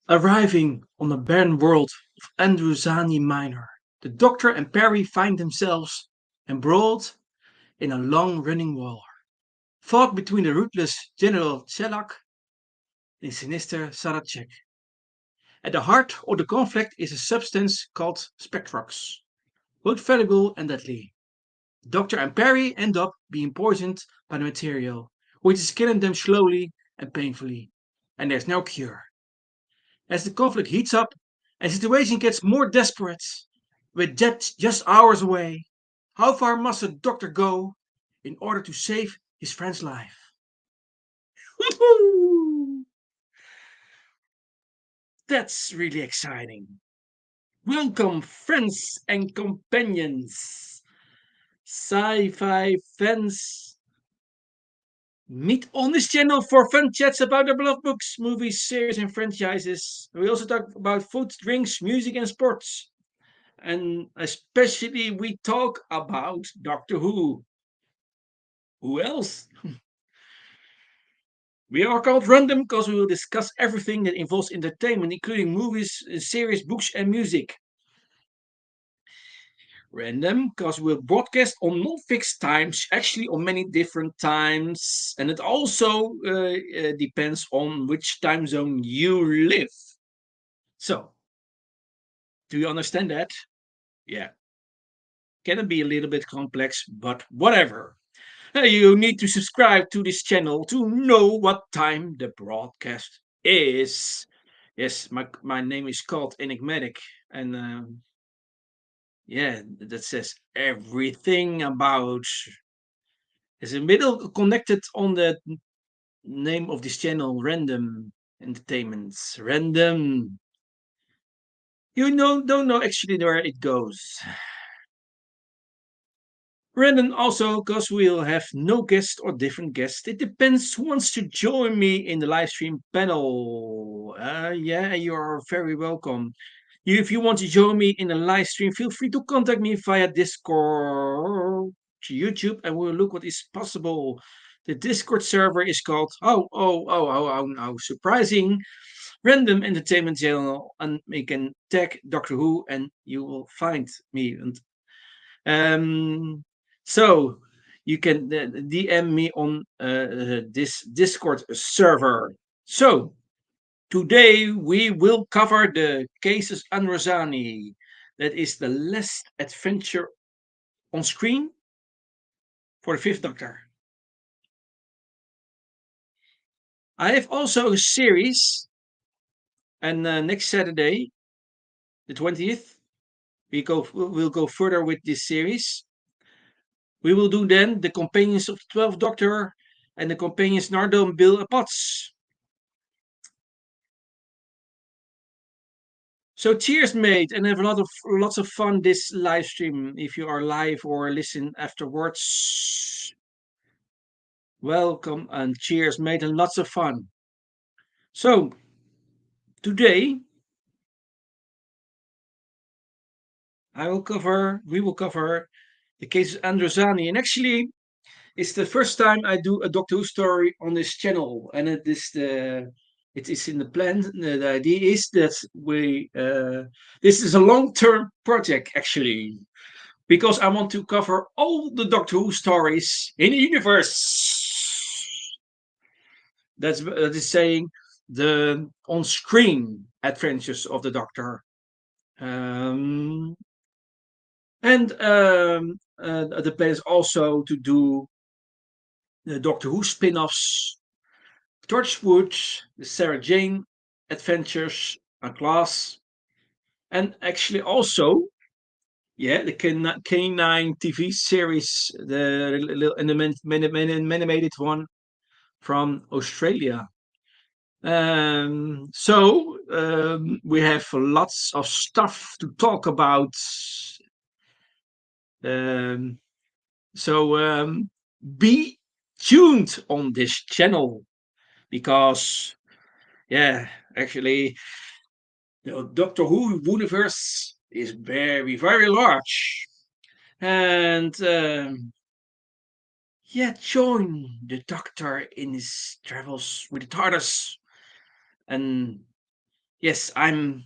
Arriving on the barren world of Androzani Minor, the Doctor and Perry find themselves embroiled in a long-running war, fought between the ruthless General Chelak and sinister Sarachek. At the heart of the conflict is a substance called Spectrox, both valuable and deadly. The Doctor and Perry end up being poisoned by the material, which is killing them slowly and painfully, and there's no cure. As the conflict heats up and the situation gets more desperate, with death just hours away, how far must the Doctor go in order to save his friend's life? Woohoo! That's really exciting. Welcome, friends and companions. Sci-Fi fans, meet on this channel for fun chats about our beloved books, movies, series, and franchises. We also talk about food, drinks, music, and sports. And especially we talk about Doctor Who. Who else? We are called Random because we will discuss everything that involves entertainment, including movies, series, books, and music. Random because we'll broadcast on non fixed times, actually on many different times, and it also depends on which time zone you live. So, do you understand that? Yeah, can it be a little bit complex, but whatever. You need to subscribe to this channel to know what time the broadcast is. Yes, my name is called Enigmatic, and yeah, that says everything about. Is a middle connected on the name of this channel, Random Entertainments. Random. You don't know actually where it goes. Random also because we'll have no guest or different guest. It depends who wants to join me in the live stream panel. Yeah, you are very welcome. If you want to join me in a live stream, feel free to contact me via Discord, YouTube, and we'll look what is possible. The Discord server is called surprising, Random Entertainment Channel, and you can tag Doctor Who, and you will find me. And so you can DM me on this Discord server. So today we will cover the cases Androzani. That is the last adventure on screen for the Fifth Doctor. I have also a series, and next Saturday, the 20th, we'll go further with this series. We will do then the companions of the 12th Doctor and the companions Nardo and Bill Potts. So cheers, mate, and have a lot of lots of fun this live stream. If you are live or listen afterwards, welcome and cheers, mate, and lots of fun. So today we will cover the case of Androzani, and actually it's the first time I do a Doctor Who story on this channel, and it is in the plan. The idea is that this is a long-term project actually, because I want to cover all the Doctor Who stories in the universe. That is saying the on-screen adventures of the Doctor. Um, and the plan is also to do the Doctor Who spin-offs, Torchwood, the Sarah Jane adventures, a class, and actually also, yeah, the K9 TV series, the little animated one from Australia. We have lots of stuff to talk about. Um, be tuned on this channel because, yeah, actually, the Doctor Who universe is very, very large. And yeah, join the Doctor in his travels with the TARDIS and Yes, I'm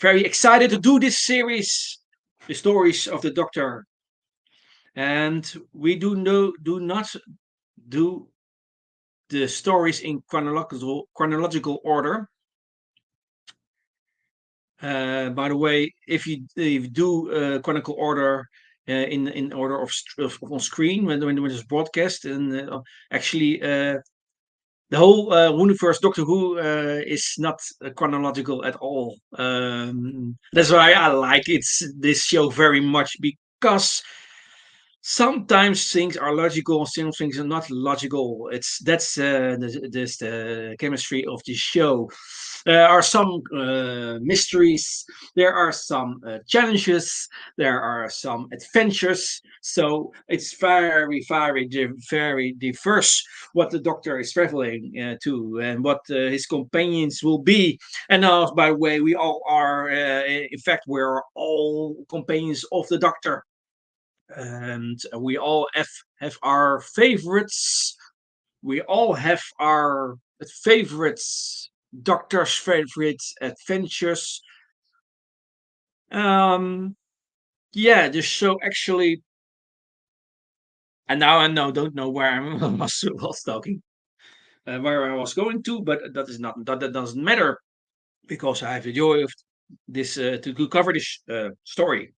very excited to do this series, the stories of the Doctor, and we do not do the stories in chronological order. By the way, if you do chronicle order in order of on screen when it's broadcast, and actually the whole universe Doctor Who is not chronological at all. That's why I like this show very much, because sometimes things are logical, some things are not logical. That's the chemistry of the show. There are some mysteries, there are some challenges, there are some adventures. So it's very diverse what the Doctor is traveling to, and what his companions will be. And now, by the way, we all are, in fact, we're all companions of the Doctor, and we all have our favorites. We all have our favorites, Doctor's favorite adventures. Um, yeah, the show actually, and now I don't know where I was talking, where I was going to, but that doesn't matter, because I have the joy of this to cover this story.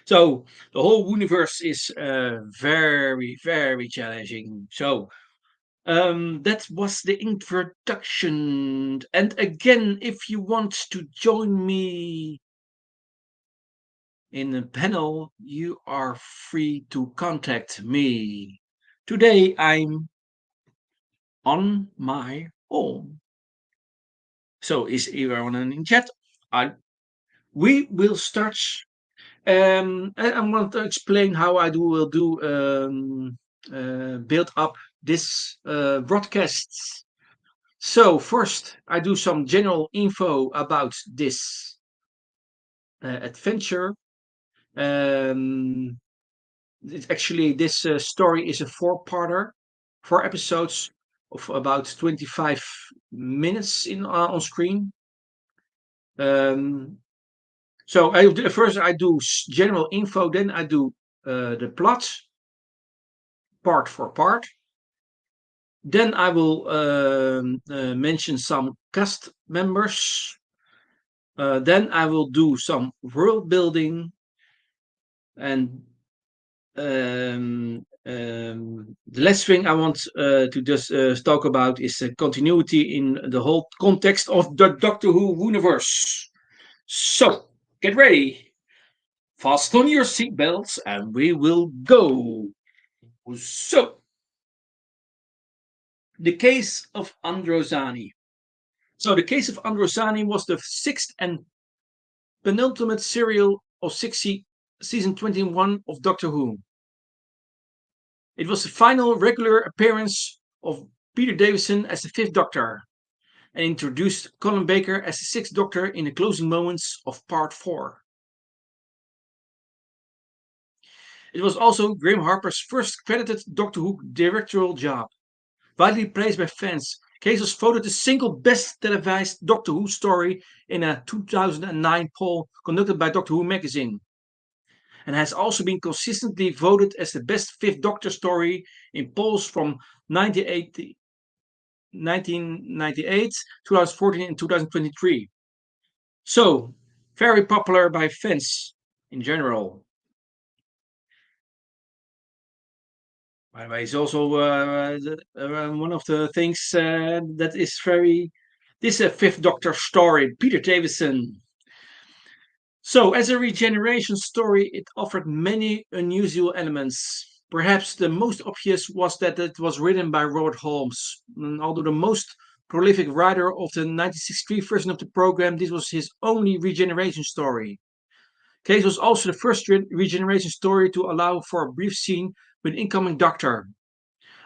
So the whole universe is very challenging. So that was the introduction. And again, if you want to join me in a panel, you are free to contact me. Today I'm on my own. So is everyone in chat? I, we will start. I want to explain how I will do build up this broadcast. So first, I do some general info about this adventure. Um, Actually, this story is a four-parter, 4 episodes of about 25 minutes on screen. Um, so first I do general info, then I do the plot, part for part. Then I will mention some cast members. Then I will do some world building, and the last thing I want to just talk about is continuity in the whole context of the Doctor Who universe. So get ready, fasten your seatbelts, and we will go. So, the case of Androzani. So, the case of Androzani was the sixth and penultimate serial of season 21 of Doctor Who. It was the final regular appearance of Peter Davison as the Fifth Doctor, and introduced Colin Baker as the Sixth Doctor in the closing moments of Part 4. It was also Graham Harper's first credited Doctor Who directorial job. Widely praised by fans, Case was voted the single best televised Doctor Who story in a 2009 poll conducted by Doctor Who magazine, and has also been consistently voted as the best Fifth Doctor story in polls from 1998, 2014, and 2023. So, very popular by fans in general. By the way, it's also one of the things that is very. This is a Fifth Doctor story, Peter Davison. So, as a regeneration story, it offered many unusual elements. Perhaps the most obvious was that it was written by Robert Holmes. And although the most prolific writer of the 1963 version of the program, this was his only regeneration story. Case was also the first regeneration story to allow for a brief scene with incoming Doctor.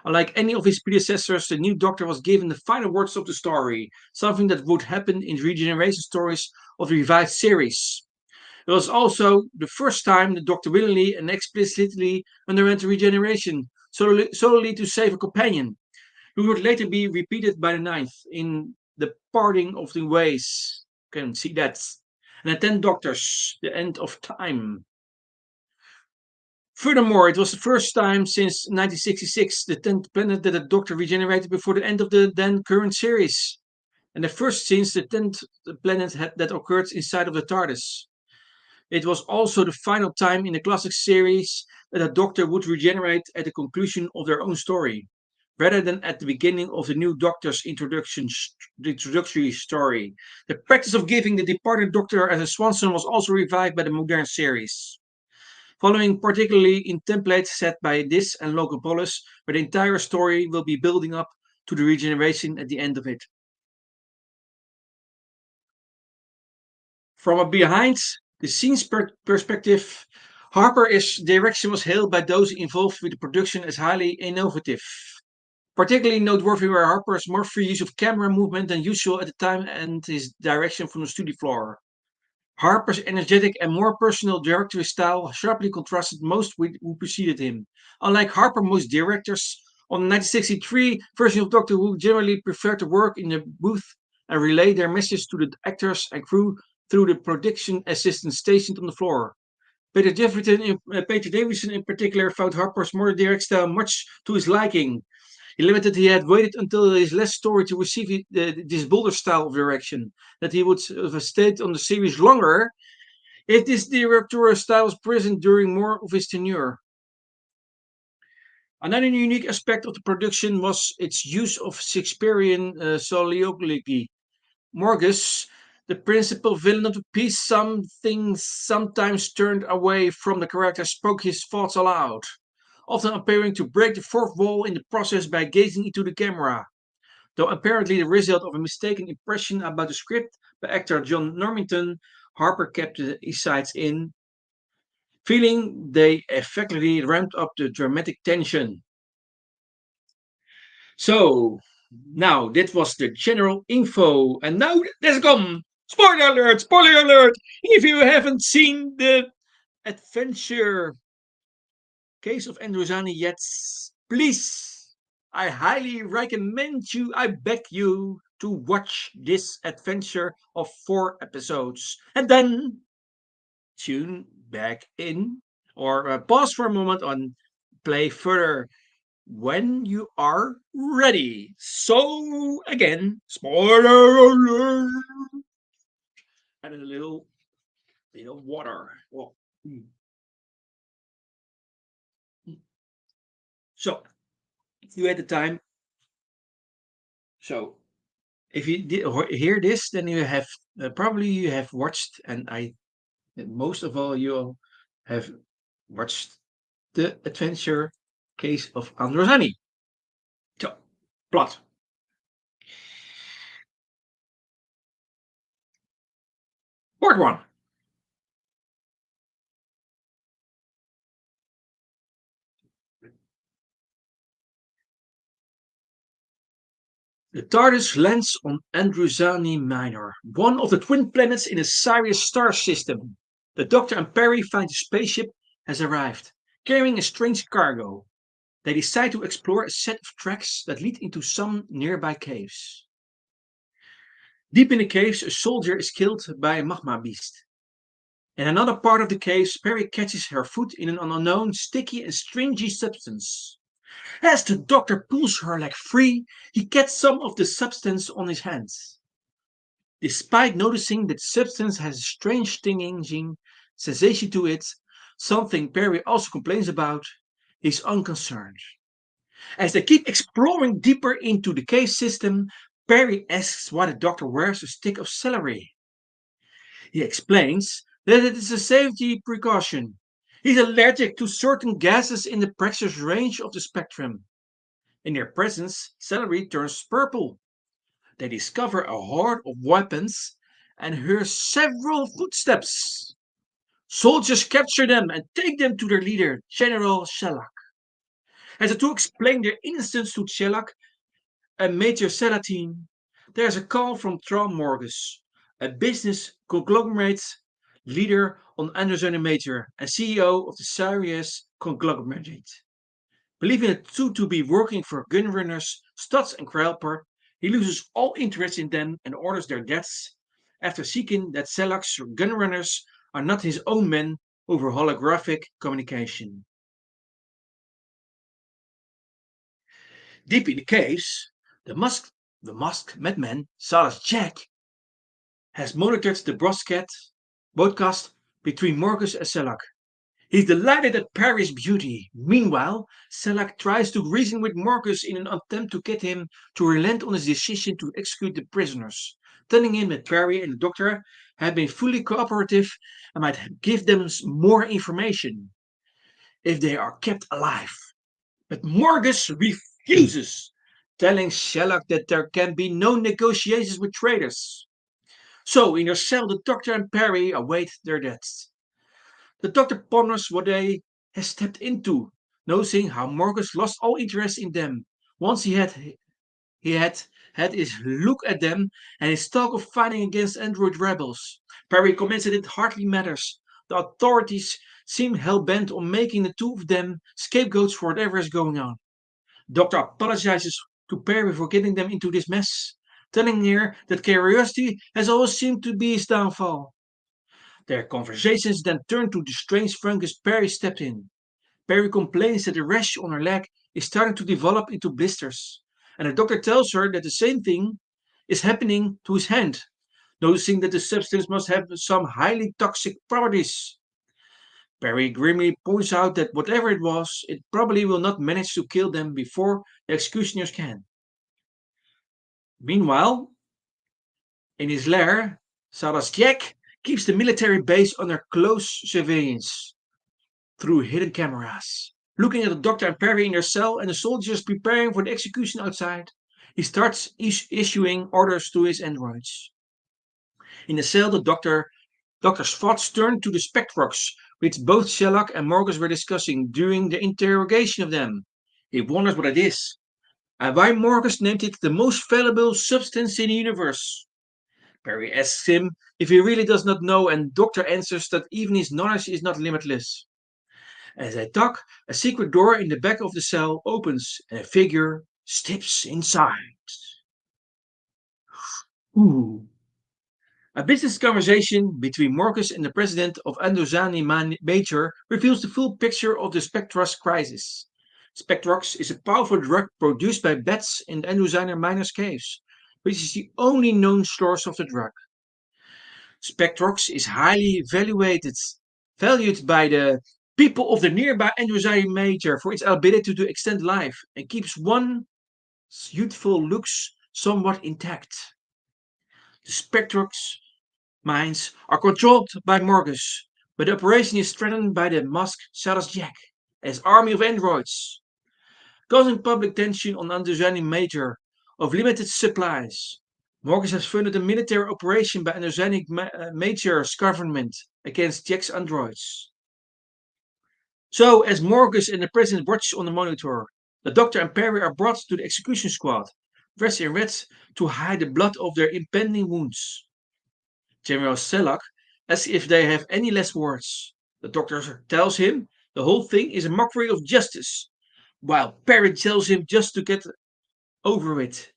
Unlike any of his predecessors, the new Doctor was given the final words of the story, something that would happen in regeneration stories of the revived series. It was also the first time the Doctor willingly and explicitly underwent regeneration, solely to save a companion, who would later be repeated by the Ninth in the parting of the ways. Can see that. And the 10 Doctors, the end of time. Furthermore, it was the first time since 1966 the 10th planet that a Doctor regenerated before the end of the then current series. And the first since the 10th planet that occurred inside of the TARDIS. It was also the final time in the classic series that a Doctor would regenerate at the conclusion of their own story, rather than at the beginning of the new Doctor's introductory story. The practice of giving the departed Doctor as a Swanson was also revived by the modern series. Following particularly in templates set by this and Logan Polis, where the entire story will be building up to the regeneration at the end of it. From a behind the scenes perspective, Harper's direction was hailed by those involved with the production as highly innovative. Particularly noteworthy were Harper's more free use of camera movement than usual at the time and his direction from the studio floor. Harper's energetic and more personal directorial style sharply contrasted most with who preceded him. Unlike Harper, most directors on the 1963 version of Doctor Who generally prefer to work in the booth and relay their message to the actors and crew through the production assistant stationed on the floor. Peter Davison in particular found Harper's more direct style much to his liking. He lamented he had waited until his last story to receive this bolder style of direction, that he would have stayed on the series longer if this directorial style was present during more of his tenure. Another unique aspect of the production was its use of Shakespearean soliloquy. Morgus, the principal villain of the piece, sometimes turned away from the character, spoke his thoughts aloud, often appearing to break the fourth wall in the process by gazing into the camera. Though apparently the result of a mistaken impression about the script by actor John Normington, Harper kept his sides in, feeling they effectively ramped up the dramatic tension. So, now that was the general info, and now let's come. Spoiler alert! Spoiler alert! If you haven't seen the adventure Case of Androzani yet, please, I highly recommend you, I beg you to watch this adventure of 4 episodes and then tune back in or pause for a moment and play further when you are ready. So, again, spoiler alert! And a little bit of water. Well, so, if you had the time, so if you hear this, then you have probably you have watched, and I most of all you have watched the adventure Case of Androzani. So, plot. Part 1. The TARDIS lands on Androzani Minor, one of the twin planets in the Sirius star system. The Doctor and Perry find the spaceship has arrived, carrying a strange cargo. They decide to explore a set of tracks that lead into some nearby caves. Deep in the caves, a soldier is killed by a magma beast. In another part of the caves, Perry catches her foot in an unknown, sticky and stringy substance. As the Doctor pulls her leg free, he gets some of the substance on his hands. Despite noticing that the substance has a strange stinging sensation to it, something Perry also complains about, he's unconcerned. As they keep exploring deeper into the cave system, Perry asks why the Doctor wears a stick of celery. He explains that it is a safety precaution. He's allergic to certain gases in the precious range of the spectrum. In their presence, celery turns purple. They discover a hoard of weapons and hear several footsteps. Soldiers capture them and take them to their leader, General Shellac. As the two explain their innocence to Shellac and Major Salatine, there is a call from Tron Morgus, a business conglomerate leader on Androzani Major and CEO of the Sirius conglomerate. Believing the two to be working for gunrunners Stutz and Krelper, He loses all interest in them and orders their deaths after seeing that Selak's gunrunners are not his own men over holographic communication. Deep in the caves, the masked madman, Salas Jack, has monitored the broadcast between Morgus and Selak. He's delighted at Perry's beauty. Meanwhile, Selak tries to reason with Morgus in an attempt to get him to relent on his decision to execute the prisoners, telling him that Perry and the doctor have been fully cooperative and might give them more information if they are kept alive. But Morgus refuses, telling Sherlock that there can be no negotiations with traitors. So, in their cell, the doctor and Perry await their deaths. The doctor ponders what they have stepped into, noticing how Morgus lost all interest in them once he had had his look at them and his talk of fighting against android rebels. Perry comments that it hardly matters. The authorities seem hell-bent on making the two of them scapegoats for whatever is going on. Doctor apologizes to Perry for getting them into this mess, telling her that curiosity has always seemed to be his downfall. Their conversations then turn to the strange fungus Perry stepped in. Perry complains that the rash on her leg is starting to develop into blisters, and the doctor tells her that the same thing is happening to his hand, noticing that the substance must have some highly toxic properties. Perry grimly points out that whatever it was, it probably will not manage to kill them before the executioners can. Meanwhile, in his lair, Sarah's Jack keeps the military base under close surveillance through hidden cameras. Looking at the doctor and Perry in their cell and the soldiers preparing for the execution outside, he starts issuing orders to his androids. In the cell, doctor's thoughts turn to the spectrox, which both Sherlock and Morgus were discussing during the interrogation of them. He wonders what it is, and why Morgus named it the most valuable substance in the universe. Perry asks him if he really does not know, and Doctor answers that even his knowledge is not limitless. As they talk, a secret door in the back of the cell opens and a figure steps inside. Ooh. A business conversation between Marcus and the president of Androzani Major reveals the full picture of the Spectrox crisis. Spectrox is a powerful drug produced by bats in the Androzani miners' caves, which is the only known source of the drug. Spectrox is highly valued by the people of the nearby Androzani Major for its ability to extend life and keeps one's youthful looks somewhat intact. The Spectrox mines are controlled by Morgus, but the operation is threatened by the masked Saras Jack and his army of androids, causing public tension on Androzani Major of limited supplies. Morgus has funded a military operation by Androzani Major's government against Jack's androids. So, as Morgus and the president watch on the monitor, the doctor and Perry are brought to the execution squad, dressed in red to hide the blood of their impending wounds. General Selak asks if they have any less words. The doctor tells him the whole thing is a mockery of justice, while Perry tells him just to get over it.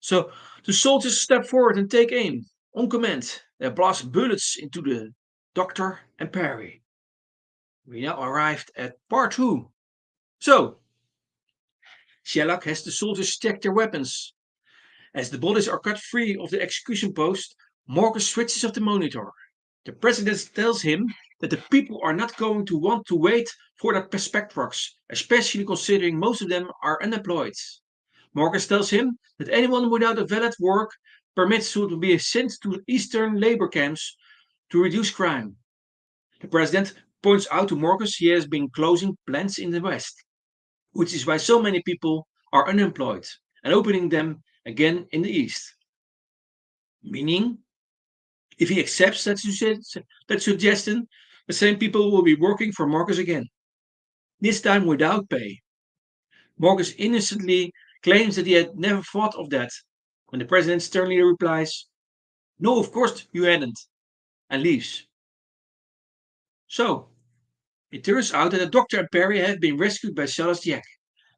So the soldiers step forward and take aim. On command, they blast bullets into the doctor and Perry. We now arrived at part 2. So, Sherlock has the soldiers check their weapons. As the bodies are cut free of the execution post, Morgan switches off the monitor. The president tells him that the people are not going to want to wait for the Spectrox, especially considering most of them are unemployed. Morgan tells him that anyone without a valid work permit should be sent to eastern labor camps to reduce crime. The president points out to Morgus he has been closing plants in the west, which is why so many people are unemployed, and opening them again in the east. Meaning, if he accepts that suggestion, the same people will be working for Morgus again, this time without pay. Morgus innocently claims that he had never thought of that, when the president sternly replies, "No, of course you hadn't," and leaves. So, it turns out that the doctor and Perry have been rescued by Silas Jack,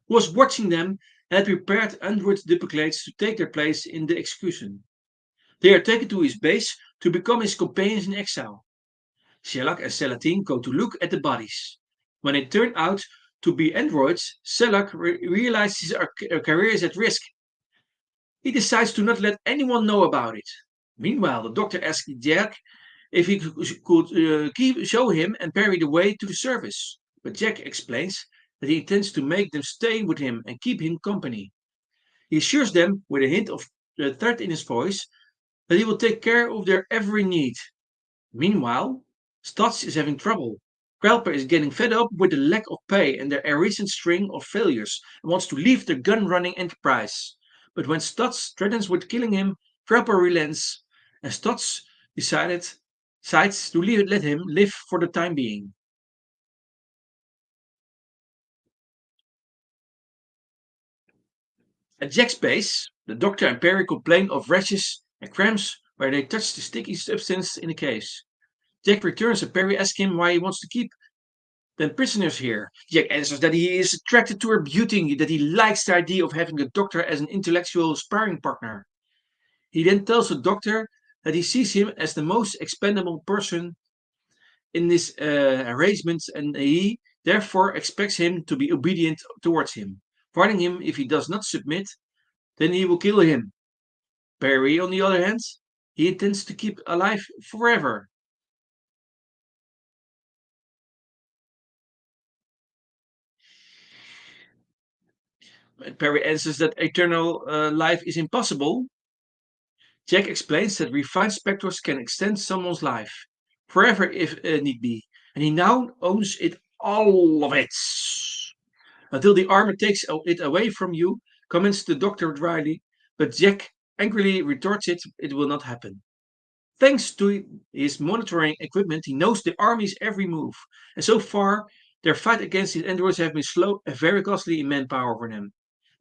who was watching them and had prepared android duplicates to take their place in the execution. They are taken to his base to become his companions in exile. Shellac and Celatine go to look at the bodies. When they turn out to be androids, Shellac realizes his career is at risk. He decides to not let anyone know about it. Meanwhile, the doctor asks Jack if he could show him and Perry the way to the service. But Jack explains that he intends to make them stay with him and keep him company. He assures them, with a hint of threat in his voice, that he will take care of their every need. Meanwhile, Stotts is having trouble. Krelper is getting fed up with the lack of pay and their recent string of failures and wants to leave the gun-running enterprise. But when Stotts threatens with killing him, Krelper relents, and Stotts decides to let him live for the time being. At Jack's base, the doctor and Perry complain of rashes and cramps where they touch the sticky substance in the case. Jack returns and Perry asks him why he wants to keep them prisoners here. Jack answers that he is attracted to her beauty, that he likes the idea of having the doctor as an intellectual sparring partner. He then tells the doctor that he sees him as the most expendable person in this arrangement and he therefore expects him to be obedient towards him, warning him if he does not submit, then he will kill him. Perry, on the other hand, he intends to keep alive forever. Perry answers that eternal life is impossible. Jack explains that refined spectros can extend someone's life forever if need be, and he now owns it all of it. Until the armor takes it away from you, comments the doctor dryly, but Jack angrily retorts it will not happen. Thanks to his monitoring equipment, he knows the army's every move, and so far, their fight against these androids have been slow and very costly in manpower for them.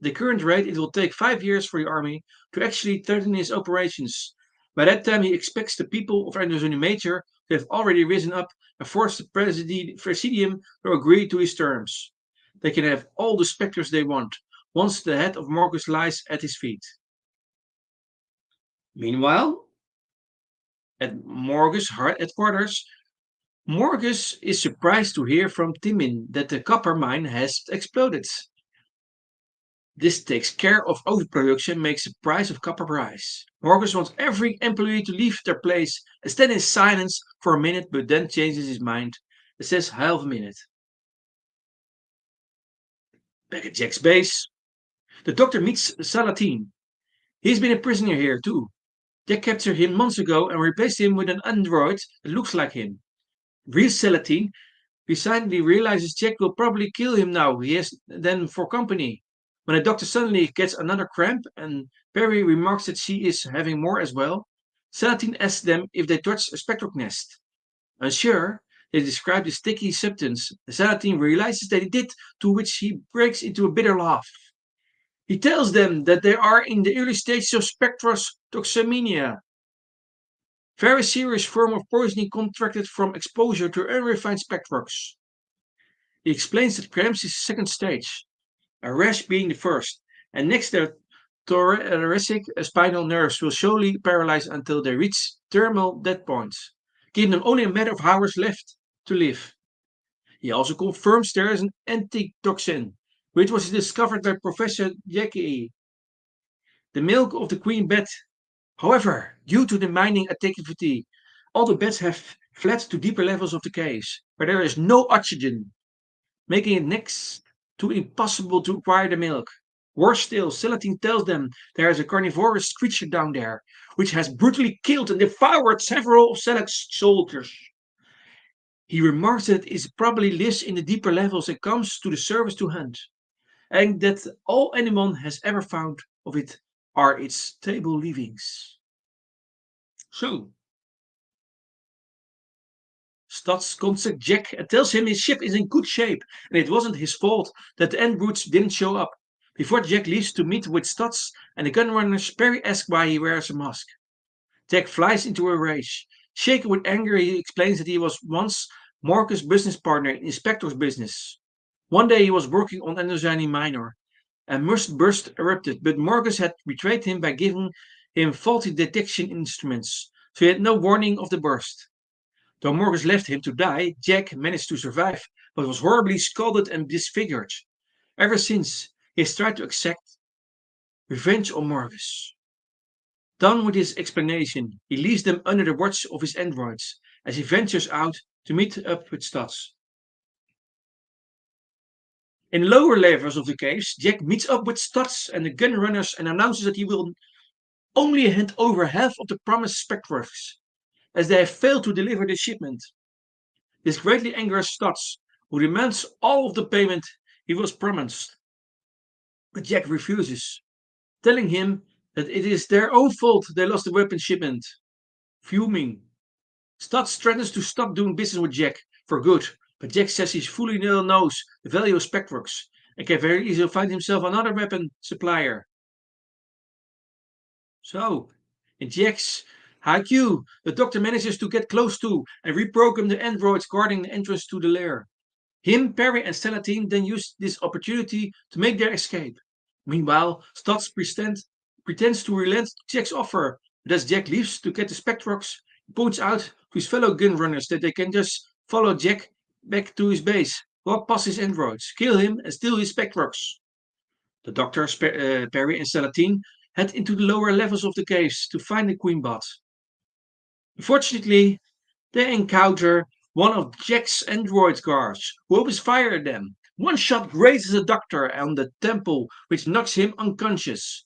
At the current rate, it will take 5 years for the army to actually threaten his operations. By that time, he expects the people of Androzani Major to have already risen up and forced the Presidium to agree to his terms. They can have all the specters they want, once the head of Marcus lies at his feet. Meanwhile, at Morgus' headquarters, Morgus is surprised to hear from Timin that the copper mine has exploded. This takes care of overproduction, makes the price of copper rise. Morgus wants every employee to leave their place and stand in silence for a minute, but then changes his mind. It says half a minute. Back at Jack's base, the doctor meets Salatine. He's been a prisoner here too. Jack captured him months ago and replaced him with an android that looks like him. Real Salatine resignedly realizes Jack will probably kill him now. He has them for company. When the doctor suddenly gets another cramp and Perry remarks that she is having more as well, Salatine asks them if they touch a spectral nest. Unsure, they describe the sticky substance. Salatine realizes that he did, to which he breaks into a bitter laugh. He tells them that they are in the early stages of spectrotoxemia, very serious form of poisoning contracted from exposure to unrefined spectrox. He explains that cramps is the second stage, a rash being the first, and next their thoracic spinal nerves will slowly paralyze until they reach terminal dead points, giving them only a matter of hours left to live. He also confirms there is an antitoxin, which was discovered by Professor Jackie, the milk of the queen bat. However, due to the mining activity, all the bats have fled to deeper levels of the caves, where there is no oxygen, making it next to impossible to acquire the milk. Worse still, Celatine tells them there is a carnivorous creature down there, which has brutally killed and devoured several of Selak's soldiers. He remarks that it probably lives in the deeper levels and comes to the surface to hunt, and that all anyone has ever found of it are its table leavings. So, Stotts contacts Jack and tells him his ship is in good shape and it wasn't his fault that the N-brutes didn't show up. Before Jack leaves to meet with Stotts and the gunrunners, Perry asks why he wears a mask. Jack flies into a rage. Shaken with anger, he explains that he was once Marcus' business partner in Inspector's business. One day he was working on Androzani Minor. and burst erupted, but Morgus had betrayed him by giving him faulty detection instruments, so he had no warning of the burst. Though Morgus left him to die, Jack managed to survive, but was horribly scalded and disfigured. Ever since, he has tried to exact revenge on Morgus. Done with his explanation, he leaves them under the watch of his androids as he ventures out to meet up with Stats. In lower levels of the caves, Jack meets up with Stats and the gun runners and announces that he will only hand over half of the promised spectrums, as they have failed to deliver the shipment. This greatly angers Stats, who demands all of the payment he was promised. But Jack refuses, telling him that it is their own fault they lost the weapon shipment. Fuming, Stats threatens to stop doing business with Jack for good, but Jack says he fully knows the value of Spectrox and can very easily find himself another weapon supplier. So, in Jack's IQ, the Doctor manages to get close to and reprogram the androids guarding the entrance to the lair. Him, Perry, and Celatine then use this opportunity to make their escape. Meanwhile, Stotts pretends to relent Jack's offer, but as Jack leaves to get the Spectrox, he points out to his fellow gun runners that they can just follow Jack back to his base, walk past his androids, kill him, and steal his Spectrox. The Doctor, Perry, and Celatine head into the lower levels of the caves to find the Queen Bot. Unfortunately, they encounter one of Jack's android guards, who opens fire at them. One shot grazes the Doctor on the temple, which knocks him unconscious.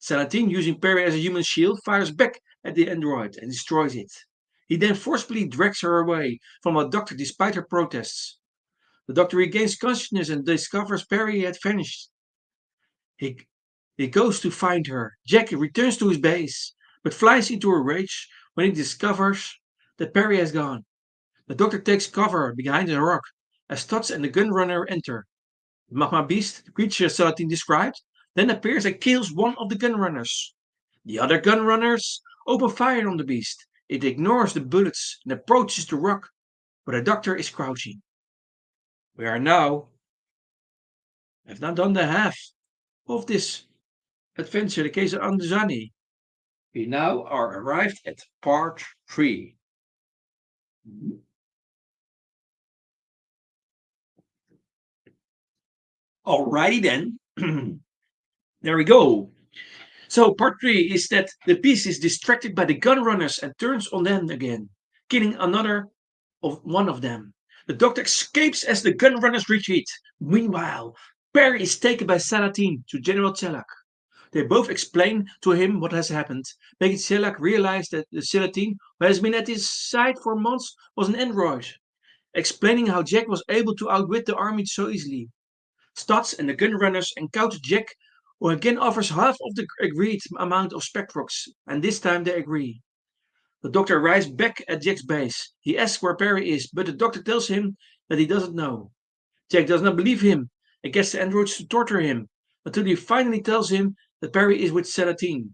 Celatine, using Perry as a human shield, fires back at the android and destroys it. He then forcibly drags her away from the Doctor despite her protests. The Doctor regains consciousness and discovers Perry had vanished. He goes to find her. Jack returns to his base, but flies into a rage when he discovers that Perry has gone. The Doctor takes cover behind a rock as Tots and the gunrunner enter. The magma beast, the creature Celatine described, then appears and kills one of the gunrunners. The other gunrunners open fire on the beast. It ignores the bullets and approaches the rock, where the Doctor is crouching. We have now done the half of this adventure, the case of Androzani. We now are arrived at part 3. Alrighty then. There we go. So part 3 is that the beast is distracted by the gun runners and turns on them again, killing one of them. The Doctor escapes as the gun runners retreat. Meanwhile, Perry is taken by Celatine to General Chelak. They both explain to him what has happened, making Chelak realize that the Celatine, who has been at his side for months, was an android, explaining how Jack was able to outwit the army so easily. Stats and the gun runners encounter Jack, who again offers half of the agreed amount of Spectrox, and this time they agree. The Doctor arrives back at Jack's base. He asks where Perry is, but the Doctor tells him that he doesn't know. Jack does not believe him and gets the androids to torture him, until he finally tells him that Perry is with Celatine,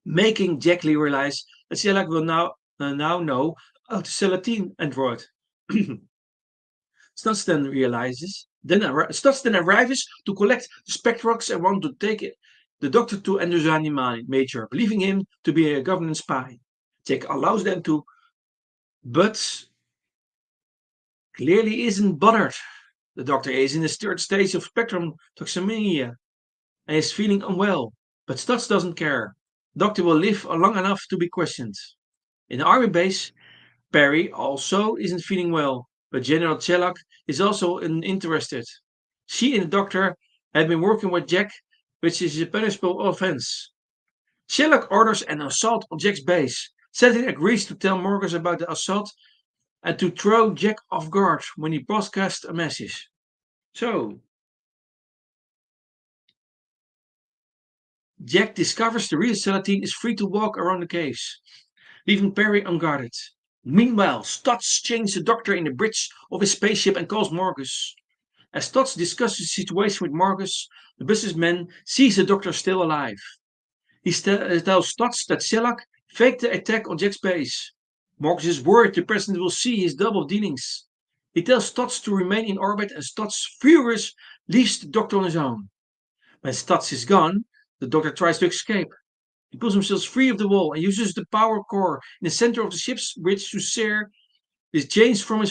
making Jack realize that Shellac will now know about the Celatine android. Stutz then arrives to collect the Spectrox and want to take the Doctor to Androzani Major, believing him to be a government spy. Jack allows them to, but clearly isn't bothered. The Doctor is in the third stage of spectrum toxemia and is feeling unwell, but Stutz doesn't care. The Doctor will live long enough to be questioned. In the army base, Perry also isn't feeling well, but General Chelak is also interested. She and the Doctor have been working with Jack, which is a punishable offense. Chelak orders an assault on Jack's base. Celatine agrees to tell Morgus about the assault and to throw Jack off guard when he broadcasts a message. So, Jack discovers the real Celatine is free to walk around the caves, leaving Perry unguarded. Meanwhile, Stotts chains the Doctor in the bridge of his spaceship and calls Morgus. As Stotts discusses the situation with Morgus, the businessman sees the Doctor still alive. He tells Stotts that Shellac faked the attack on Jack's base. Morgus is worried the President will see his double dealings. He tells Stotts to remain in orbit and Stotts, furious, leaves the Doctor on his own. When Stutz is gone, the Doctor tries to escape. He pulls himself free of the wall and uses the power core in the center of the ship's bridge to sear his chains from his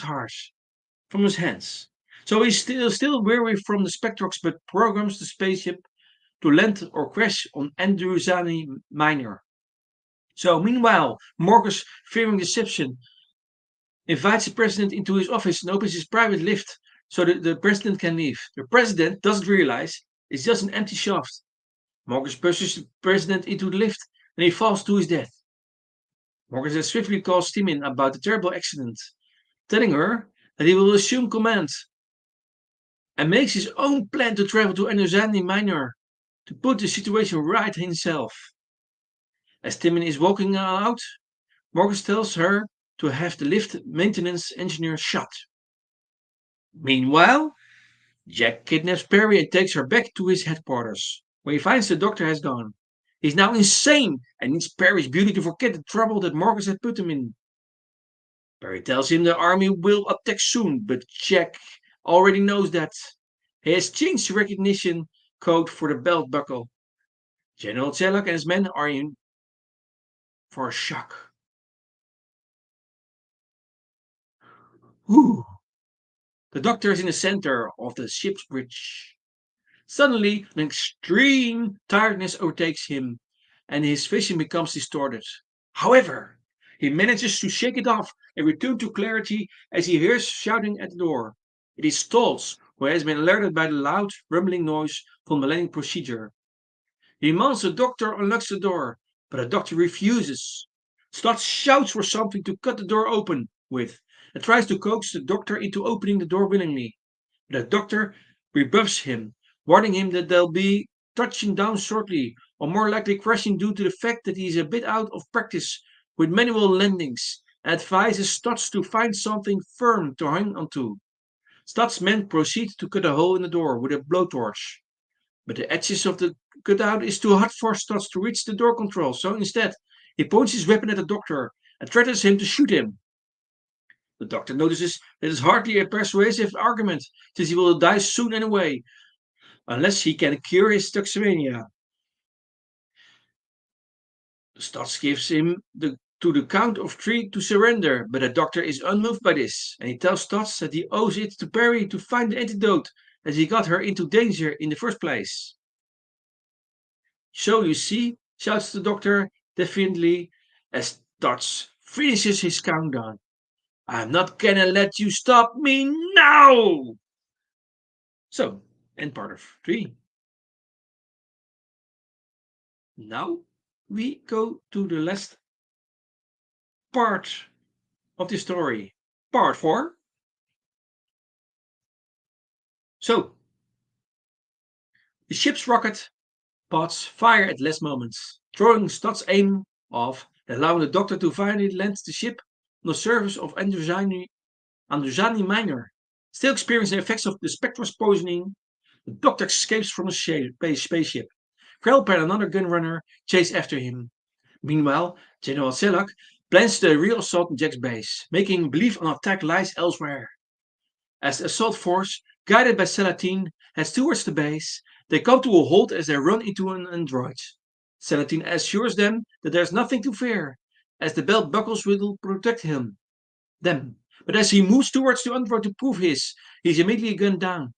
hands. So he's still weary from the Spectrox, but programs the spaceship to land or crash on Androzani Minor. So meanwhile, Morgus, fearing deception, invites the president into his office and opens his private lift so that the president can leave. The president doesn't realize it's just an empty shaft. Morgus pushes the president into the lift and he falls to his death. Morgus then swiftly calls Timin about the terrible accident, telling her that he will assume command and makes his own plan to travel to Androzani Minor to put the situation right himself. As Timin is walking out, Morgus tells her to have the lift maintenance engineer shot. Meanwhile, Jack kidnaps Perry and takes her back to his headquarters, where he finds the doctor has gone. He's now insane and needs Perry's beauty to forget the trouble that Morgus had put him in. Perry tells him the army will attack soon, but Jack already knows that. He has changed the recognition code for the belt buckle. General Zelak and his men are in for a shock. Whew. The doctor is in the center of the ship's bridge. Suddenly, an extreme tiredness overtakes him, and his vision becomes distorted. However, he manages to shake it off and return to clarity as he hears shouting at the door. It is Stolz, who has been alerted by the loud, rumbling noise from the landing procedure. He demands the doctor unlocks the door, but the doctor refuses. Stotz shouts for something to cut the door open with, and tries to coax the doctor into opening the door willingly. But the doctor rebuffs him, warning him that they'll be touching down shortly, or more likely crashing due to the fact that he is a bit out of practice with manual landings, and advises Stotz to find something firm to hang onto. Stotz's men proceed to cut a hole in the door with a blowtorch, but the edges of the cutout is too hot for Stotz to reach the door control, so instead he points his weapon at the doctor and threatens him to shoot him. The doctor notices that it's hardly a persuasive argument, since he will die soon anyway, unless he can cure his toxemia. Stotz gives him to the count of 3 to surrender, but the doctor is unmoved by this, and he tells Stotz that he owes it to Perry to find the antidote, as he got her into danger in the first place. So you see, shouts the doctor defiantly as Stotz finishes his countdown. I'm not gonna let you stop me now! So, end part of 3. Now we go to the last part of the story, part 4. So, the ship's rocket pods fire at last moments, throwing Stotz's aim off and allowing the doctor to finally land the ship on the surface of Androzani Minor. Still experiencing the effects of the spectral poisoning, the doctor escapes from the spaceship. Krelper and another gunrunner chase after him. Meanwhile, General Selak plans the real assault on Jack's base, making him believe an attack lies elsewhere. As the assault force, guided by Salatine, heads towards the base, they come to a halt as they run into an android. Salatine assures them that there is nothing to fear, as the belt buckles will protect them. But as he moves towards the android to prove he's immediately gunned down.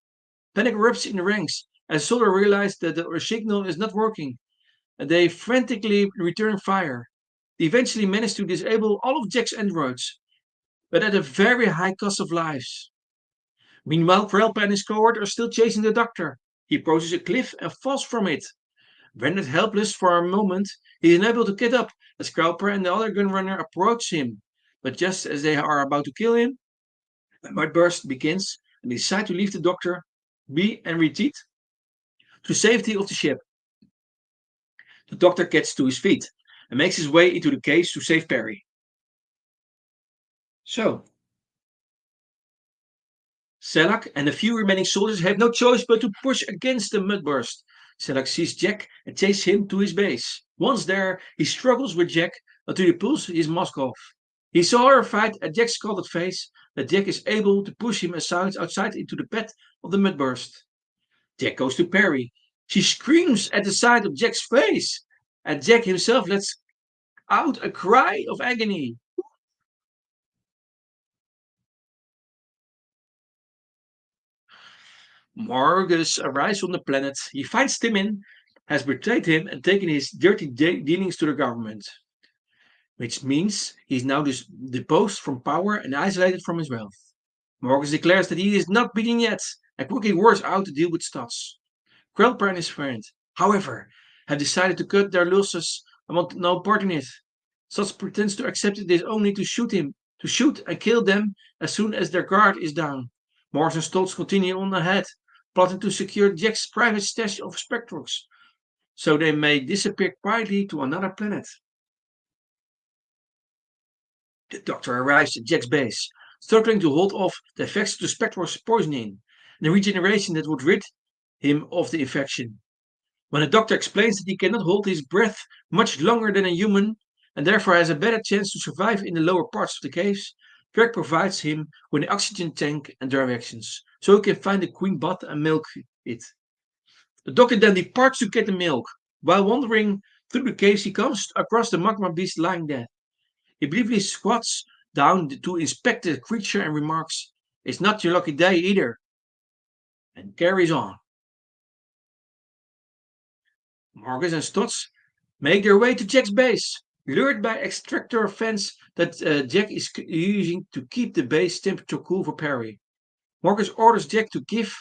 Panic erupts in the ranks as soldiers realize that the signal is not working, and they frantically return fire. They eventually manage to disable all of Jack's androids, but at a very high cost of lives. Meanwhile, Krelpa and his cohort are still chasing the doctor. He approaches a cliff and falls from it. Rendered helpless for a moment, he is unable to get up as Krelpa and the other gunrunner approach him. But just as they are about to kill him, a mudburst begins and they decide to leave the doctor be and retreat to safety of the ship. The doctor gets to his feet and makes his way into the case to save Perry. So, Selak and the few remaining soldiers have no choice but to push against the mudburst. Selak sees Jack and chases him to his base. Once there, he struggles with Jack until he pulls his mask off. He's so horrified at Jack's scalded face that Jack is able to push him outside into the bed of the mudburst. Jack goes to Perry, She screams at the sight of Jack's face, and Jack himself lets out a cry of agony. Morgus arrives on the planet. He finds Timmin has betrayed him and taken his dirty dealings to the government, which means he is now deposed from power and isolated from his wealth. Morgus declares that he is not beaten yet and quickly works out to deal with Stotts. Krelper and his friend, however, have decided to cut their losses and want no part in it. Stotts pretends to accept it is only to shoot and kill them as soon as their guard is down. Morgus and Stotts continue on ahead, plotting to secure Jack's private stash of Spectrox, so they may disappear quietly to another planet. The Doctor arrives at Jack's base, struggling to hold off the effects of the Spectrox poisoning and the regeneration that would rid him of the infection. When the Doctor explains that he cannot hold his breath much longer than a human and therefore has a better chance to survive in the lower parts of the caves, Jack provides him with an oxygen tank and directions so he can find the queen bath and milk it. The Doctor then departs to get the milk. While wandering through the caves, he comes across the magma beast lying dead. He briefly squats down to inspect the creature and remarks, "It's not your lucky day either," and carries on. Marcus and Stotts make their way to Jack's base, lured by extractor fans that Jack is using to keep the base temperature cool for Perry. Marcus orders Jack to give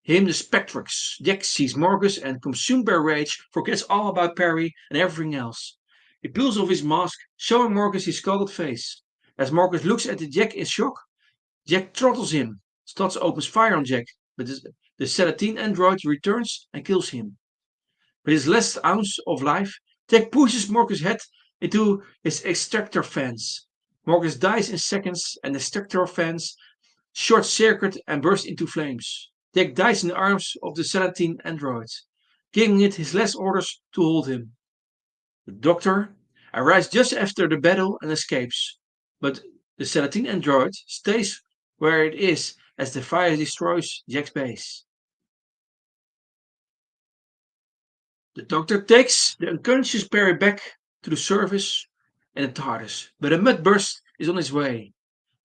him the Spectrox. Jack sees Marcus and, consumed by rage, forgets all about Perry and everything else. He pulls off his mask, showing Marcus his scalded face. As Marcus looks at Jack in shock, Jack throttles him. Stotts opens fire on Jack, but the Sedatine android returns and kills him. With his last ounce of life, Jack pushes Marcus' head into his extractor fans. Marcus dies in seconds, and the extractor fans short circuit and burst into flames. Jack dies in the arms of the Sedatine android, giving it his last orders to hold him. The Doctor arrives just after the battle and escapes, but the Sedatine android stays where it is as the fire destroys Jack's base. The Doctor takes the unconscious Perry back to the surface and the TARDIS, but a mud burst is on its way.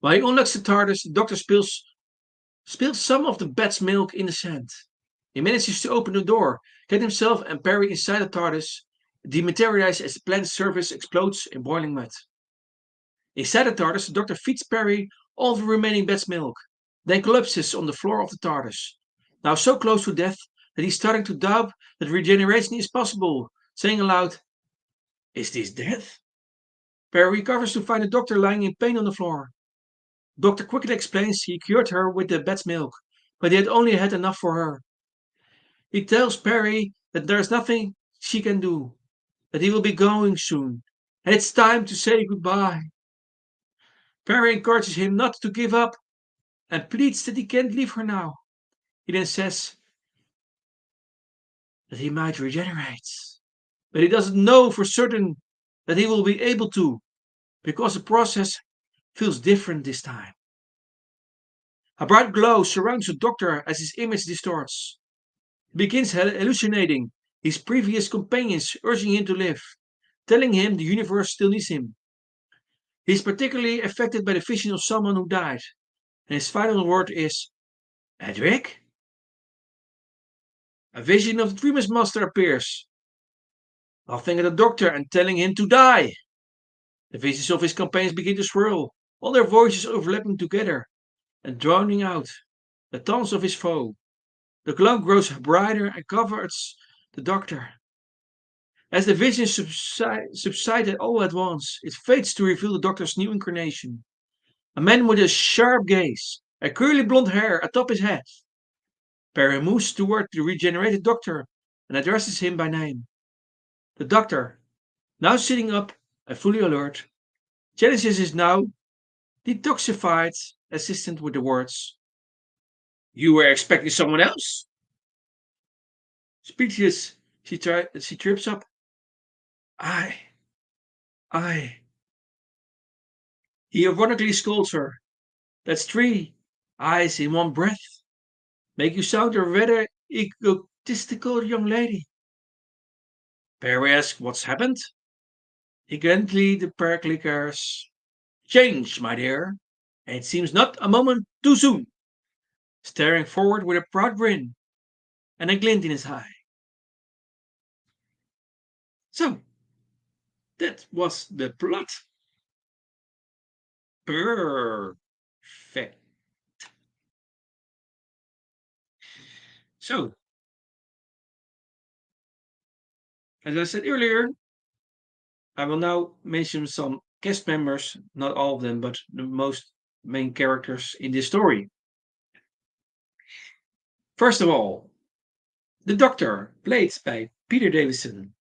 While he unlocks the TARDIS, the Doctor spills some of the bat's milk in the sand. He manages to open the door, get himself and Perry inside the TARDIS, dematerialize as the planet's surface explodes in boiling mud. Inside the TARDIS, the Doctor feeds Perry all the remaining bat's milk, then collapses on the floor of the TARDIS, now so close to death that he's starting to doubt that regeneration is possible, saying aloud, "Is this death?" Perry recovers to find the Doctor lying in pain on the floor. The Doctor quickly explains he cured her with the bat's milk, but he had only had enough for her. He tells Perry that there is nothing she can do, that he will be going soon, and it's time to say goodbye. Perry encourages him not to give up and pleads that he can't leave her now. He then says that he might regenerate, but he doesn't know for certain that he will be able to, because the process feels different this time. A bright glow surrounds the Doctor as his image distorts. He begins hallucinating his previous companions urging him to live, telling him the universe still needs him. He is particularly affected by the vision of someone who died, and his final word is, "Edric?" A vision of the Dreamer's Master appears, laughing at the Doctor and telling him to die. The visions of his companions begin to swirl, all their voices overlapping together and drowning out the taunts of his foe. The glow grows brighter and covers the Doctor. As the vision subsided all at once, it fades to reveal the Doctor's new incarnation. A man with a sharp gaze, and curly blonde hair atop his head. Perry moves toward the regenerated Doctor and addresses him by name. The Doctor, now sitting up and fully alert, challenges his now detoxified assistant with the words, "You were expecting someone else?" Speechless, she trips up. I. He ironically scolds her. "That's three eyes in one breath. Make you sound a rather 'Tis the good young lady. Perry asks what's happened. Evidently the pair-clickers change, my dear. And it seems not a moment too soon. Staring forward with a proud grin and a glint in his eye. So, that was the plot. Perfect. So, as I said earlier, I will now mention some cast members, not all of them, but the most main characters in this story. First of all, the Doctor, played by Peter Davison.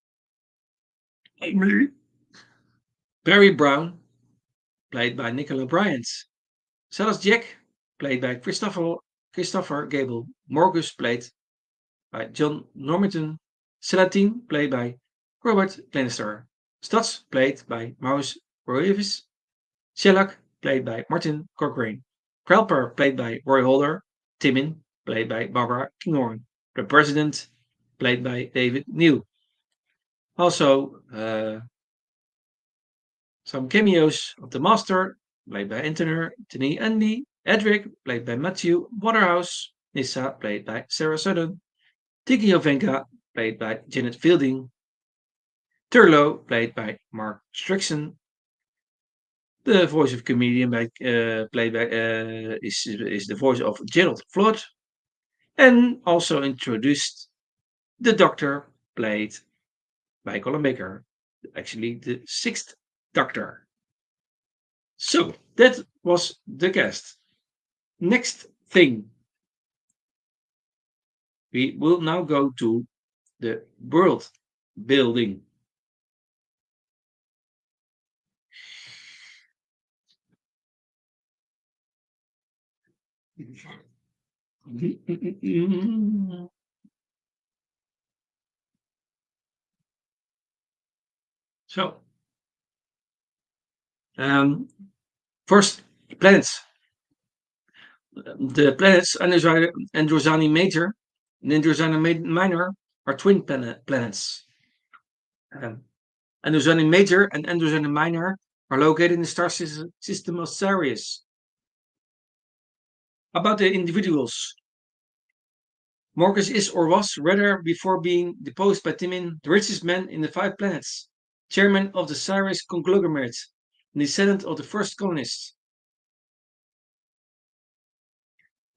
Barry Brown, played by Nicola Bryant. Silas Jack, played by Christopher Gable. Morgus, played by John Normanton. Salatine, played by Robert Glenister. Stutz, played by Maurice Roevis. Shellac, played by Martin Cochrane. Krelper, played by Roy Holder. Timin, played by Barbara Kinghorn. The President, played by David New. Also, some cameos of the Master, played by Anthony Andy. Edric, played by Matthew Waterhouse. Nissa, played by Sarah Sutton. Tiki Jovenka, played by Janet Fielding. Turlo, played by Mark Strickson. The voice of comedian played by is the voice of Gerald Flood, and also introduced the Doctor, played by Colin Baker, actually the sixth Doctor. So that was the cast. Next thing, we will now go to the world building. So, first, planets. The planets Androzani Major and Androzani Minor are twin planets. Um, Androzani Major and Androzani Minor are located in the star system of Sirius. About the individuals, Morgus is or was, rather, before being deposed by Timin, the richest man in the five planets, chairman of the Sirius conglomerate, and descendant of the first colonists.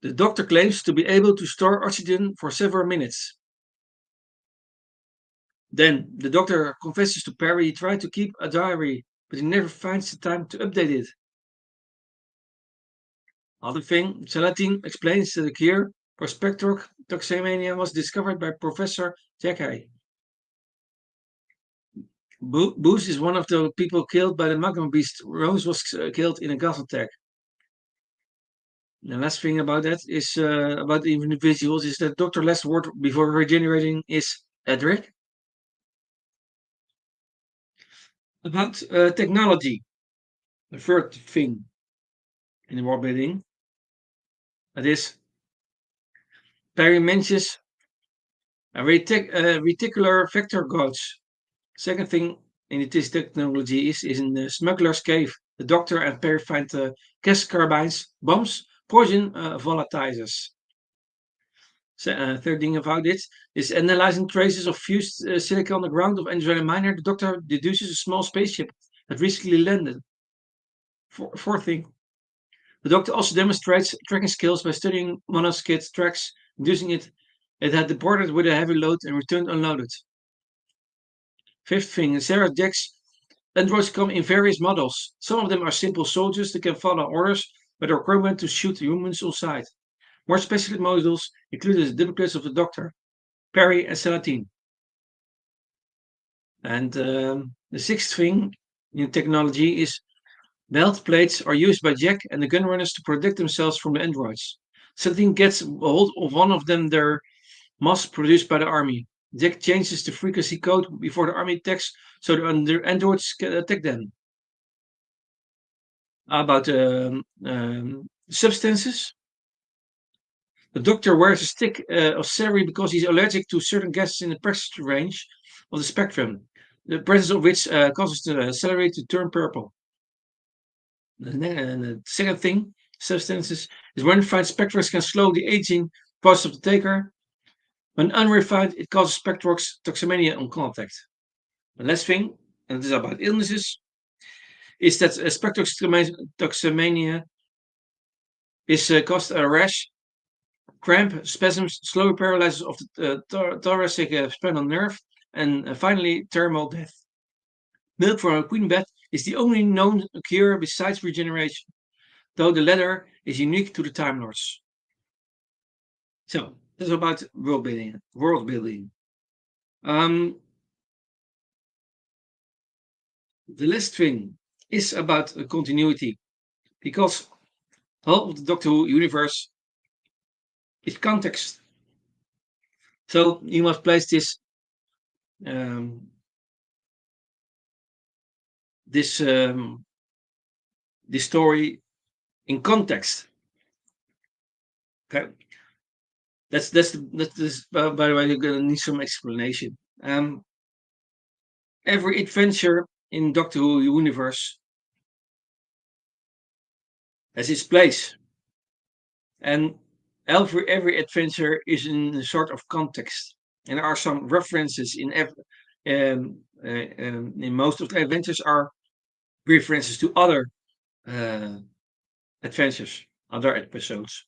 The Doctor claims to be able to store oxygen for several minutes. Then the Doctor confesses to Perry he tried to keep a diary, but he never finds the time to update it. Other thing, Salatine explains that the cure for spectrotoxemania was discovered by Professor Jackai. Booth is one of the people killed by the magma beast. Rose was killed in a gas attack. The last thing about that is about the individuals is that Dr. last word before regenerating is Edric. About technology, the third thing in the world building, that is Perry mentions a reticular vector gauge. Second thing in this technology is in the smuggler's cave. The Doctor and Perry find gas carbines, bombs, poison volatilizers. Third thing about it is analyzing traces of fused silica on the ground of Andromeda Minor. The Doctor deduces a small spaceship that recently landed. Fourth thing, the Doctor also demonstrates tracking skills by studying monoskid tracks, deducing it had departed with a heavy load and returned unloaded. Fifth thing, Sarah Jack's androids come in various models. Some of them are simple soldiers that can follow orders, but are programmed to shoot humans on sight. More specialist models include the duplicates of the Doctor, Perry, and Salatine. And the sixth thing in technology is belt plates are used by Jack and the gunrunners to protect themselves from the androids. Salatine gets hold of one of them, their mass produced by the army. Jack changes the frequency code before the army attacks so the androids can attack them. About substances. The doctor wears a stick of celery because he's allergic to certain gases in the pressure range of the spectrum, the presence of which causes the celery to turn purple. The second thing, substances, is when refined spectrox can slow the aging process of the taker. When unrefined, it causes spectrox toxemania on contact. The last thing, and this is about illnesses, is that spectrox toxemania is caused a rash, cramp, spasms, slow paralysis of the thoracic spinal nerve, and finally thermal death. Milk from a queen bat is the only known cure besides regeneration, though the latter is unique to the Time Lords. So, this is about world building. World building. The last thing is about continuity, because all of the Doctor Who universe is context. So you must place um, this this story in context. Okay, that's by the way, you're gonna need some explanation. Every adventure in Doctor Who universe has its place, and every adventure is in a sort of context, and there are some references in every. In most of the adventures are references to other uh, adventures, other episodes,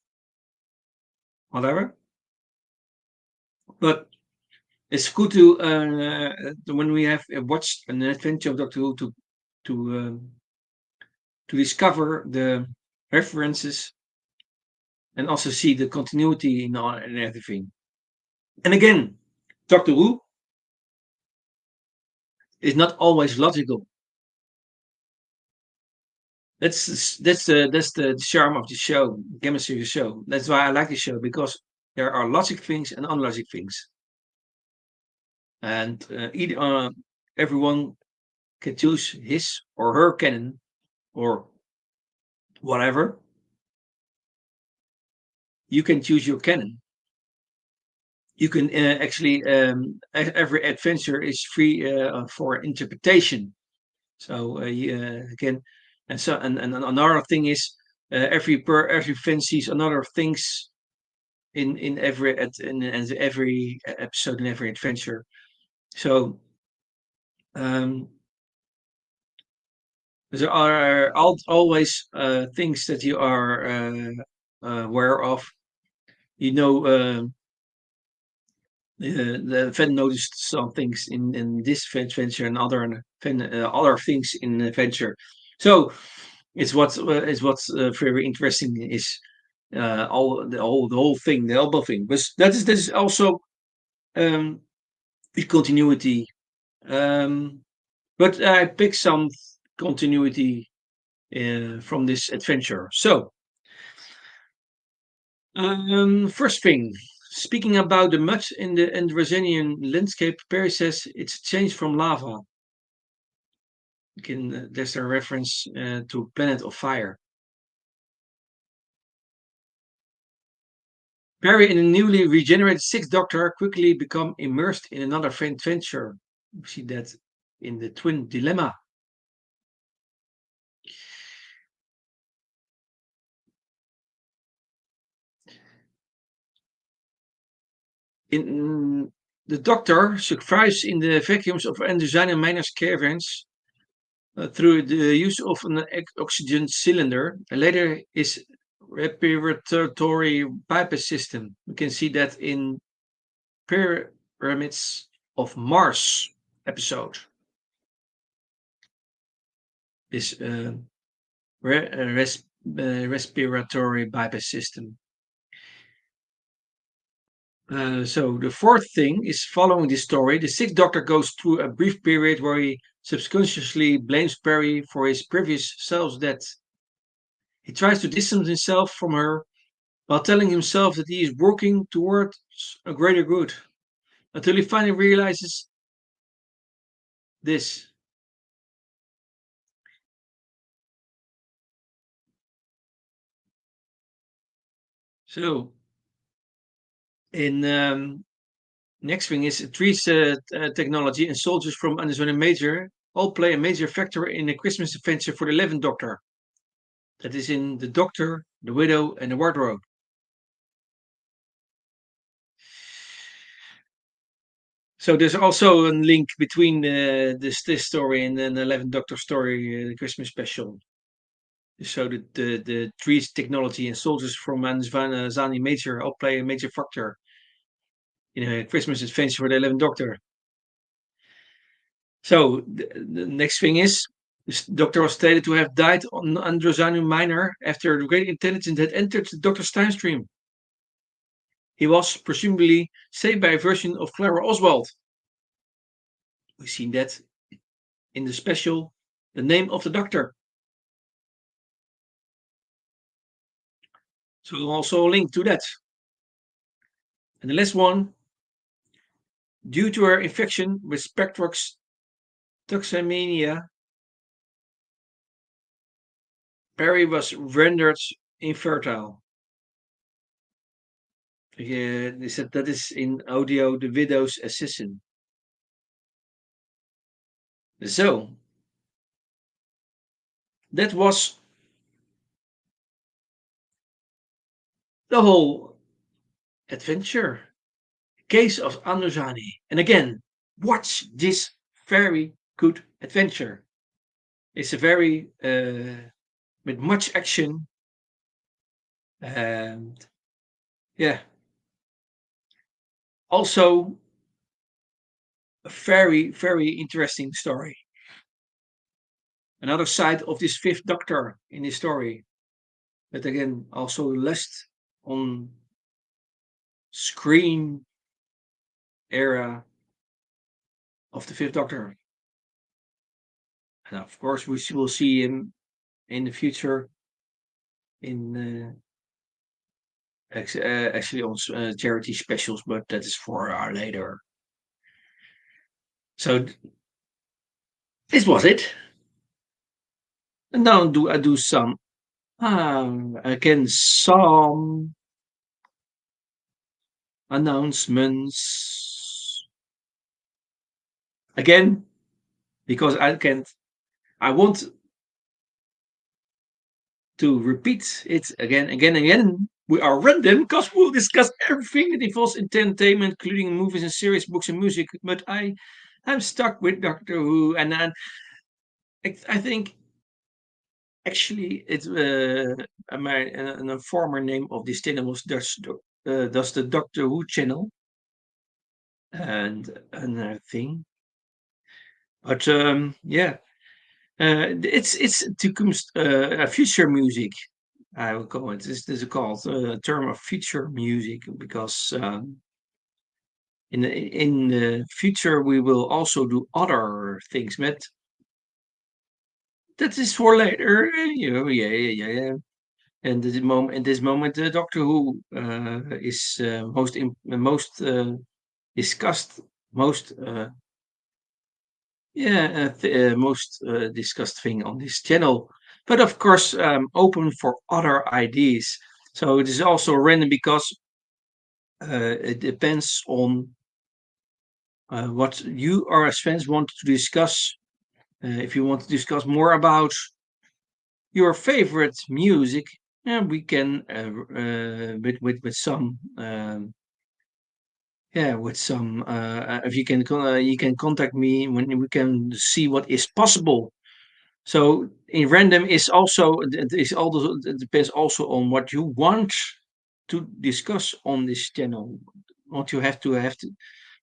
whatever. But it's good to when we have watched an adventure of Doctor Who to um, to discover the references and also see the continuity in all and everything. And again, Doctor Who is not always logical. That's the charm of the show, chemistry of the show. That's why I like the show, because there are logic things and unlogic things, and everyone can choose his or her canon or whatever. You can choose your canon. You can actually every adventure is free for interpretation. So again, and another thing is every fan sees another things in every episode, in every adventure. So um, there are always things that you are aware of. You know, the fan noticed some things in this adventure and other things in adventure. So it's what's very interesting is the whole thing, the elbow thing. But that is also um, the continuity. Um, but I picked some continuity from this adventure. So first thing, speaking about the mud in the Androzanian landscape, Perry says it's changed from lava. There's a reference to Planet of Fire. Perry and the newly regenerated Sixth Doctor quickly become immersed in another adventure. We see that in the Twin Dilemma. The Doctor survives in the vacuums of Androzani miners' caverns through the use of an oxygen cylinder, and later his respiratory bypass system. We can see that in Pyramids of Mars episode. This respiratory bypass system. So the fourth thing is, following this story, the Sixth Doctor goes through a brief period where he subconsciously blames Perry for his previous self's death. He tries to distance himself from her while telling himself that he is working towards a greater good, until he finally realizes this. So In next thing is trees technology and soldiers from Androzani Major all play a major factor in a Christmas adventure for the 11th Doctor. That is in the Doctor, the Widow, and the Wardrobe. So there's also a link between this story and the 11th Doctor story, the Christmas special. So the trees technology and soldiers from Zani Major all play a major factor in a Christmas adventure for the 11th Doctor. So the next thing is, this Doctor was stated to have died on Androzani Minor after the great intelligence had entered the Doctor's time stream. He was presumably saved by a version of Clara Oswald. We've seen that in the special, The Name of the Doctor. So also a link to that. And the last one, due to her infection with Spectrox toxemia, Perry was rendered infertile. They said that is in audio The Widow's Assassin. So, that was the whole adventure. Case of Androzani. And again, watch this very good adventure. It's a very, with much action. And yeah, also a very, very interesting story. Another side of this fifth doctor in this story. But again, also less on screen era of the fifth doctor. And of course, we will see him in the future in actually on charity specials, but that is for later. So this was it. And now I do some again some announcements again because I want to repeat it again. We are random because we'll discuss everything that involves entertainment, including movies and series, books and music. But I'm stuck with Doctor Who, and I think actually it's a former name of this channel was does the Doctor Who channel and another thing. But yeah, it's toekomst future music. I will call it. This is called a term of future music because in the future we will also do other things. But that is for later. Yeah. And at this moment, Doctor Who is most discussed, most most discussed thing on this channel. But of course, open for other ideas. So it is also random because it depends on what you or as fans want to discuss. If you want to discuss more about your favorite music, we can with some with some if you can contact me when we can see what is possible. So in random is also it depends also on what you want to discuss on this channel. What you have to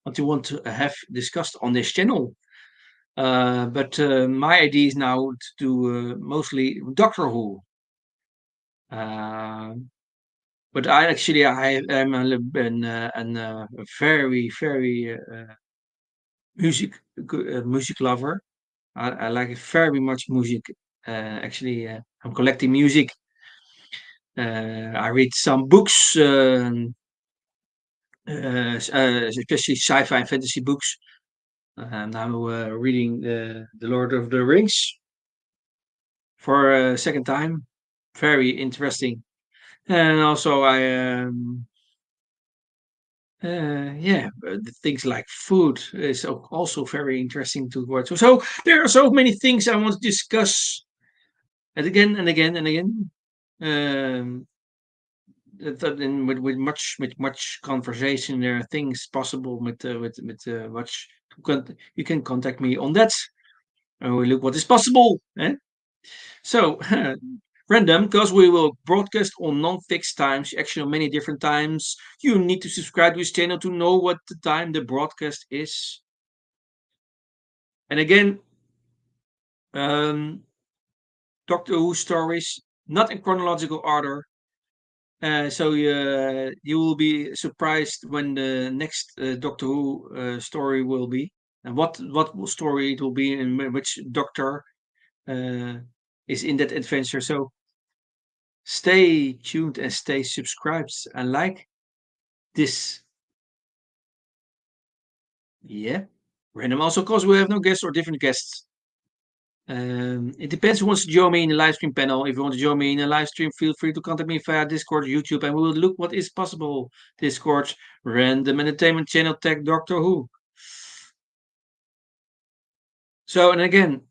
what you want to have discussed on this channel. But my idea is now to do mostly Doctor Who. Uh, but I am a very music lover. I like very much music. I'm collecting music. I read some books, especially sci-fi fantasy books. I'm now reading the Lord of the Rings for a second time. Very interesting. And also, Yeah, the things like food is also very interesting to watch. So there are so many things I want to discuss, and again and again and again. Um, with much conversation, there are things possible with much. You can contact me on that. And we look what is possible. Eh? So random, because we will broadcast on non-fixed times, actually on many different times. You need to subscribe to this channel to know what the time the broadcast is. And again, um, Doctor Who stories, not in chronological order. So you will be surprised when the next Doctor Who story will be, and what story it will be, and which Doctor uh, is in that adventure. So stay tuned and stay subscribed and like this. Yeah, random also because we have no guests or different guests. It depends who wants to join me in the live stream panel. If you want to join me in a live stream, feel free to contact me via Discord, YouTube, and we will look what is possible. Discord, random entertainment channel tag Doctor Who. So, and again,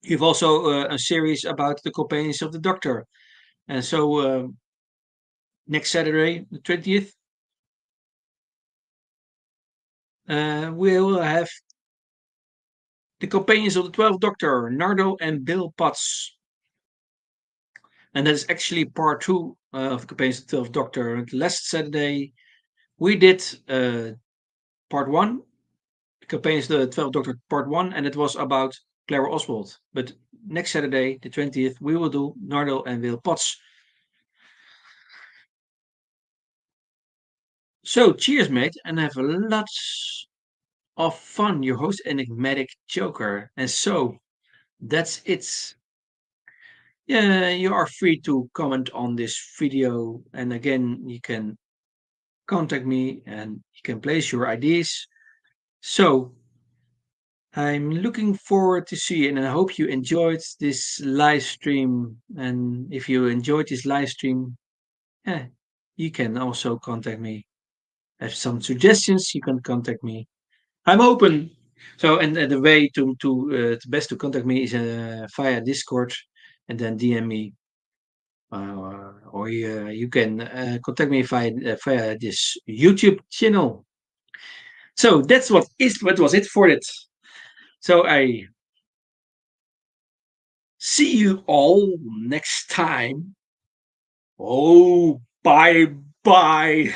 you've also a series about the companions of the Doctor. And so, next Saturday, the 20th, we will have the companions of the 12th Doctor, Nardo and Bill Potts. And that is actually part two of the companions of the 12th Doctor. Last Saturday, we did part one, campaigns the 12th Doctor part one, and it was about Clara Oswald. But next Saturday, the 20th, we will do Nardo and Will Potts. So cheers, mate, and have a lot of fun. Your host, Enigmatic Joker. And so that's it. Yeah, you are free to comment on this video. And again, you can contact me and you can place your ideas. So I'm looking forward to see it, and I hope you enjoyed this live stream. And if you enjoyed this live stream, yeah, you can also contact me. Have some suggestions, you can contact me. I'm open. So, and the way to best to contact me is via Discord, and then DM me, or you can contact me via this YouTube channel. So that's what was it for it. So I see you all next time. Oh, bye bye.